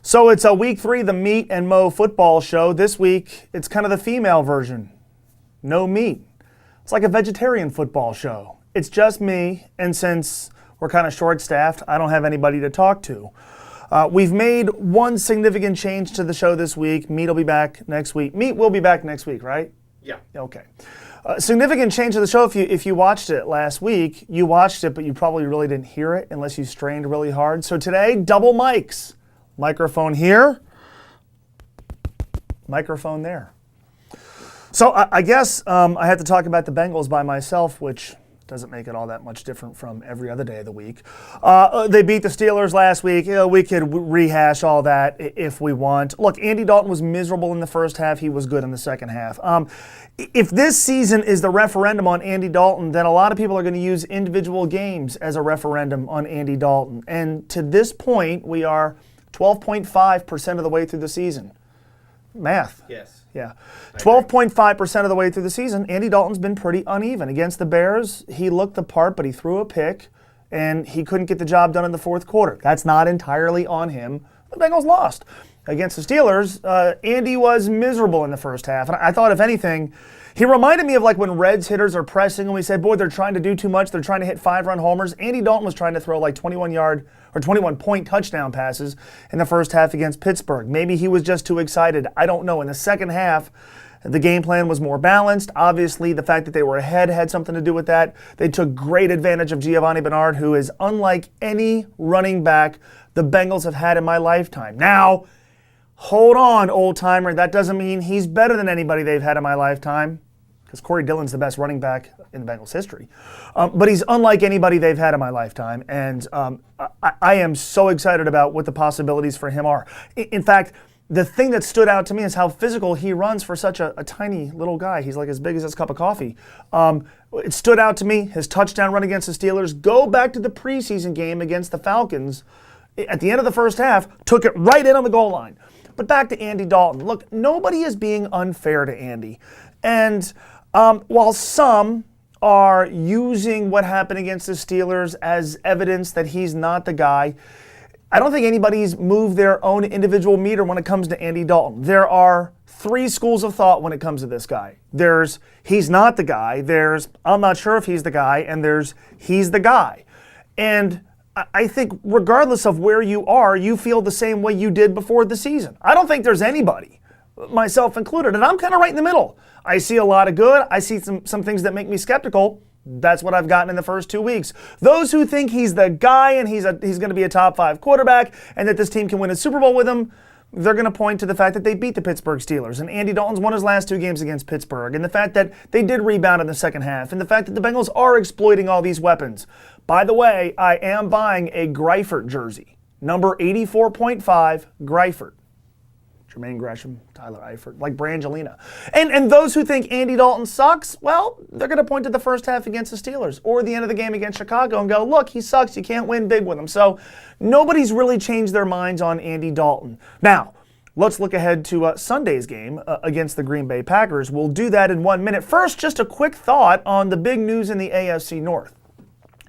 So it's a week 3, the Meat and Mo football show. This week, it's kind of the female version. No meat. It's like a vegetarian football show. It's just me, and since we're kind of short-staffed, I don't have anybody to talk to. We've made one significant change to the show this week. Meat will be back next week. Meat will be back next week, right? Yeah. Okay. Significant change to the show. If you watched it last week, you watched it, but you probably really didn't hear it unless you strained really hard. So today, double mics. Microphone here, microphone there. So I guess I had to talk about the Bengals by myself, which doesn't make it all that much different from every other day of the week. They beat the Steelers last week. We could rehash all that if we want. Look, Andy Dalton was miserable in the first half. He was good in the second half. If this season is the referendum on Andy Dalton, then a lot of people are going to use individual games as a referendum on Andy Dalton. And to this point, we are 12.5% of the way through the season. Math. Yes. Yeah. 12.5% of the way through the season, Andy Dalton's been pretty uneven. Against the Bears, he looked the part, but he threw a pick, and he couldn't get the job done in the fourth quarter. That's not entirely on him. The Bengals lost. Against the Steelers, Andy was miserable in the first half. And I thought, if anything, he reminded me of like when Reds hitters are pressing and we say, boy, they're trying to do too much. They're trying to hit 5-run homers. Andy Dalton was trying to throw like 21-yard or 21-point touchdown passes in the first half against Pittsburgh. Maybe he was just too excited. I don't know. In the second half, the game plan was more balanced. Obviously, the fact that they were ahead had something to do with that. They took great advantage of Giovanni Bernard, who is unlike any running back the Bengals have had in my lifetime. Now, hold on, old-timer. That doesn't mean he's better than anybody they've had in my lifetime, because Corey Dillon's the best running back in the Bengals history. But he's unlike anybody they've had in my lifetime, and I am so excited about what the possibilities for him are. In fact, the thing that stood out to me is how physical he runs for such a tiny little guy. He's like as big as this cup of coffee. It stood out to me, his touchdown run against the Steelers. Go back to the preseason game against the Falcons. At the end of the first half, took it right in on the goal line. But back to Andy Dalton. Look, nobody is being unfair to Andy. And while some are using what happened against the Steelers as evidence that he's not the guy, I don't think anybody's moved their own individual meter when it comes to Andy Dalton. There are 3 schools of thought when it comes to this guy. There's he's not the guy, there's I'm not sure if he's the guy, and there's he's the guy. And I think regardless of where you are, you feel the same way you did before the season. I don't think there's anybody, myself included, and I'm kind of right in the middle. I see a lot of good. I see some things that make me skeptical. That's what I've gotten in the first 2 weeks. Those who think he's the guy and he's going to be a top 5 quarterback and that this team can win a Super Bowl with him, they're going to point to the fact that they beat the Pittsburgh Steelers and Andy Dalton's won his last 2 games against Pittsburgh, and the fact that they did rebound in the second half, and the fact that the Bengals are exploiting all these weapons. By the way, I am buying a Greifert jersey, number 84.5 Greifert. Jermaine Gresham, Tyler Eifert, like Brangelina. And those who think Andy Dalton sucks, well, they're going to point to the first half against the Steelers or the end of the game against Chicago and go, look, he sucks. You can't win big with him. So nobody's really changed their minds on Andy Dalton. Now, let's look ahead to Sunday's game against the Green Bay Packers. We'll do that in 1 minute. First, just a quick thought on the big news in the AFC North.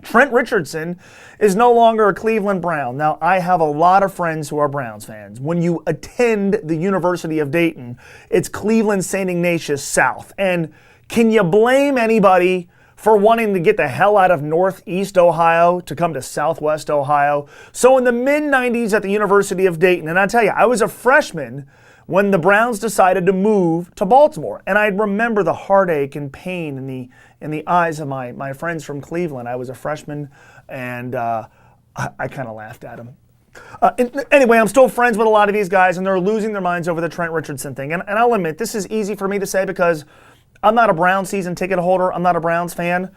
Trent Richardson is no longer a Cleveland Brown. Now, I have a lot of friends who are Browns fans. When you attend the University of Dayton, it's Cleveland St. Ignatius South. And can you blame anybody for wanting to get the hell out of Northeast Ohio to come to Southwest Ohio? So in the mid-90s at the University of Dayton, and I tell you, I was a freshman when the Browns decided to move to Baltimore. And I remember the heartache and pain in the eyes of my friends from Cleveland. I was a freshman, and I kind of laughed at them. Anyway, I'm still friends with a lot of these guys, and they're losing their minds over the Trent Richardson thing. And I'll admit, this is easy for me to say because I'm not a Browns season ticket holder. I'm not a Browns fan.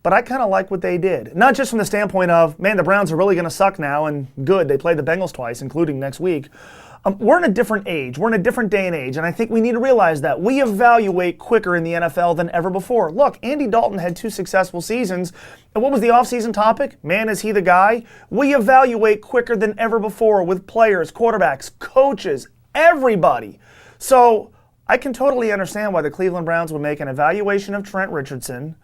But I kind of like what they did. Not just from the standpoint of, man, the Browns are really going to suck now, and good, they played the Bengals twice, including next week. We're in a different age. We're in a different day and age, and I think we need to realize that. We evaluate quicker in the NFL than ever before. Look, Andy Dalton had 2 successful seasons, and what was the offseason topic? Man, is he the guy? We evaluate quicker than ever before with players, quarterbacks, coaches, everybody. So I can totally understand why the Cleveland Browns would make an evaluation of Trent Richardson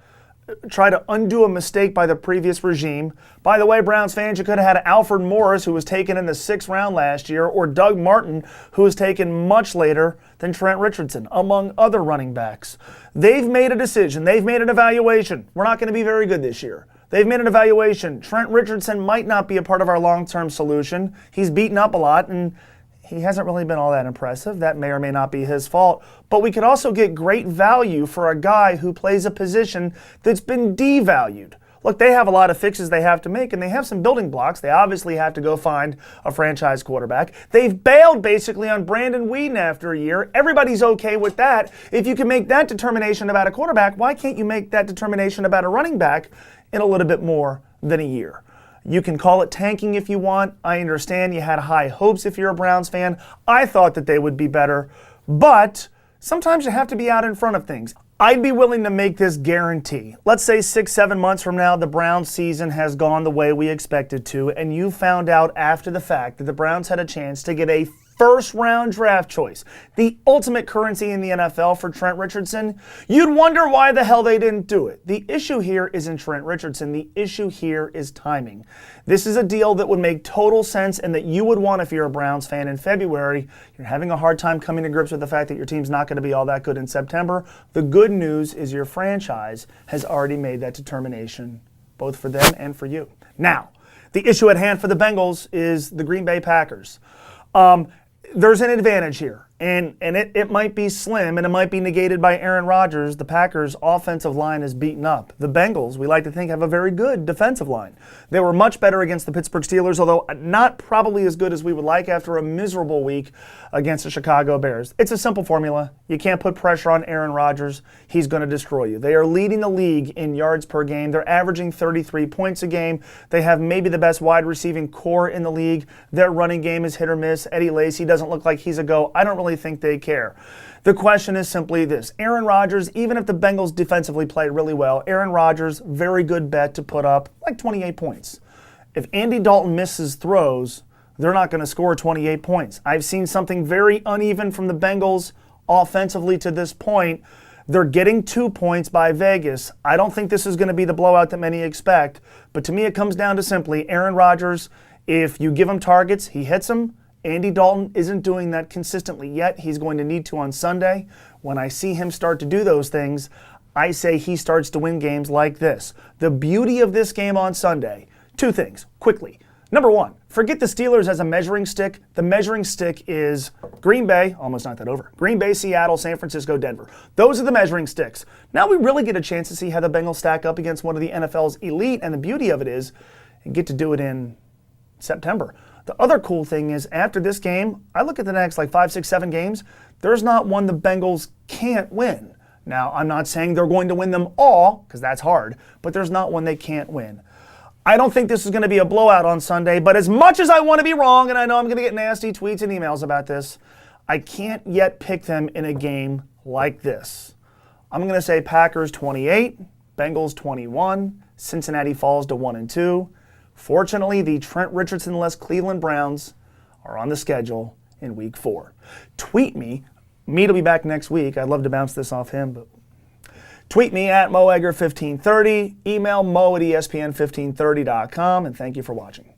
try to undo a mistake by the previous regime. By the way, Browns fans, you could have had Alfred Morris, who was taken in the 6th round last year, or Doug Martin, who was taken much later than Trent Richardson, among other running backs. They've made a decision. They've made an evaluation. We're not going to be very good this year. They've made an evaluation. Trent Richardson might not be a part of our long-term solution. He's beaten up a lot, and he hasn't really been all that impressive. That may or may not be his fault. But we could also get great value for a guy who plays a position that's been devalued. Look, they have a lot of fixes they have to make, and they have some building blocks. They obviously have to go find a franchise quarterback. They've bailed basically on Brandon Weeden after a year. Everybody's okay with that. If you can make that determination about a quarterback, why can't you make that determination about a running back in a little bit more than a year? You can call it tanking if you want. I understand you had high hopes if you're a Browns fan. I thought that they would be better. But sometimes you have to be out in front of things. I'd be willing to make this guarantee. Let's say 6-7 months from now, the Browns season has gone the way we expected to, and you found out after the fact that the Browns had a chance to get a first-round draft choice, the ultimate currency in the NFL for Trent Richardson. You'd wonder why the hell they didn't do it. The issue here isn't Trent Richardson. The issue here is timing. This is a deal that would make total sense and that you would want if you're a Browns fan in February. You're having a hard time coming to grips with the fact that your team's not going to be all that good in September. The good news is your franchise has already made that determination, both for them and for you. Now, the issue at hand for the Bengals is the Green Bay Packers. There's an advantage here, and it might be slim, and it might be negated by Aaron Rodgers. The Packers' offensive line is beaten up. The Bengals, we like to think, have a very good defensive line. They were much better against the Pittsburgh Steelers, although not probably as good as we would like after a miserable week against the Chicago Bears. It's a simple formula. You can't put pressure on Aaron Rodgers. He's going to destroy you. They are leading the league in yards per game. They're averaging 33 points a game. They have maybe the best wide receiving core in the league. Their running game is hit or miss. Eddie Lacy doesn't look like he's a go. I don't really think they care. The question is simply this. Aaron Rodgers, even if the Bengals defensively play really well, Aaron Rodgers, very good bet to put up like 28 points. If Andy Dalton misses throws, they're not going to score 28 points. I've seen something very uneven from the Bengals offensively to this point. They're getting 2 points by Vegas. I don't think this is going to be the blowout that many expect, but to me it comes down to simply Aaron Rodgers, if you give him targets, he hits them. Andy Dalton isn't doing that consistently yet. He's going to need to on Sunday. When I see him start to do those things, I say he starts to win games like this. The beauty of this game on Sunday, 2 things, quickly. Number 1, forget the Steelers as a measuring stick. The measuring stick is Green Bay, almost knocked that over, Green Bay, Seattle, San Francisco, Denver. Those are the measuring sticks. Now we really get a chance to see how the Bengals stack up against one of the NFL's elite, and the beauty of it is you get to do it in September. The other cool thing is after this game, I look at the next 5, 6, 7 games, there's not one the Bengals can't win. Now, I'm not saying they're going to win them all, because that's hard, but there's not one they can't win. I don't think this is going to be a blowout on Sunday, but as much as I want to be wrong, and I know I'm going to get nasty tweets and emails about this, I can't yet pick them in a game like this. I'm going to say Packers 28, Bengals 21, Cincinnati falls to 1-2. Fortunately, the Trent Richardson-less Cleveland Browns are on the schedule in Week 4. Tweet me. Mead will be back next week. I'd love to bounce this off him, but tweet me at MoEgger1530. Email mo@espn1530.com, and thank you for watching.